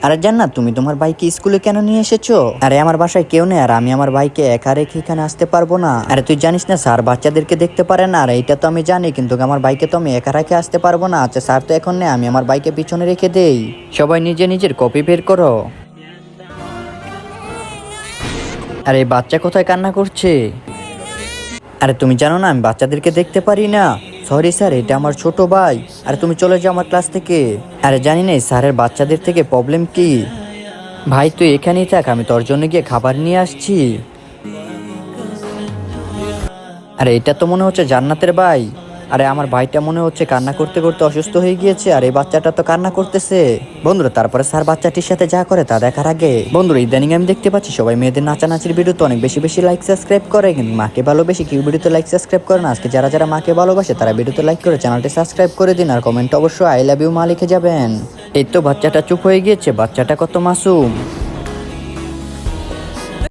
আরে জান্নাত, তুমি তোমার ভাইকে স্কুলে কেন নিয়ে এসেছো? আরে আমার বাসায় কেউ নেই, আর আমি আমার ভাইকে একা রেখে এখানে আসতে পারবো না। আরে তুই জানিস না স্যার বাচ্চাদেরকে দেখতে পারে না? আর এইটা তো আমি জানি, কিন্তু আমার ভাইকে তো আমি একা রেখে আসতে পারবো না। আচ্ছা স্যার তো এখন নেই, আমি আমার ভাইকে পিছনে রেখে দেই। সবাই নিজে নিজের কপি বের করো। আরে এই বাচ্চা কোথায় কান্না করছে? আরে তুমি জানো না আমি বাচ্চাদেরকে দেখতে পারি না। সরি স্যার, এটা আমার ছোট ভাই। আরে তুমি চলে যাও আমার ক্লাস থেকে। আরে জানি না এই স্যারের বাচ্চাদের থেকে প্রবলেম কি। ভাই তুই এখানেই থাক, আমি তোর জন্য গিয়ে খাবার নিয়ে আসছি। আরে এটা তো মনে হচ্ছে জান্নাতের ভাই। আরে আমার ভাইটা মনে হচ্ছে কান্না করতে করতে অসুস্থ হয়ে গিয়েছে, আর এই বাচ্চাটা তো কান্না করতেছে। বন্ধুরা তারপরে স্যার বাচ্চাটির সাথে যা করে তা দেখার আগে বন্ধুরা ইদানিং আমি দেখতে পাচ্ছি সবাই মেয়েদের নাচানাচির ভিডিওতে অনেক বেশি বেশি লাইক সাবস্ক্রাইব করে, কিন্তু মাকে ভালোবেসে কেউ ভিডিওতে লাইক সাবস্ক্রাইব করে না। আজকে যারা যারা মাকে ভালোবাসে তারা ভিডিওতে লাইক করে চ্যানেলটি সাবস্ক্রাইব করে দিন, আর কমেন্ট অবশ্যই আই লাভ ইউ মা লিখে যাবেন। এই তো বাচ্চাটা চুপ হয়ে গিয়েছে, বাচ্চাটা কত মাসুম।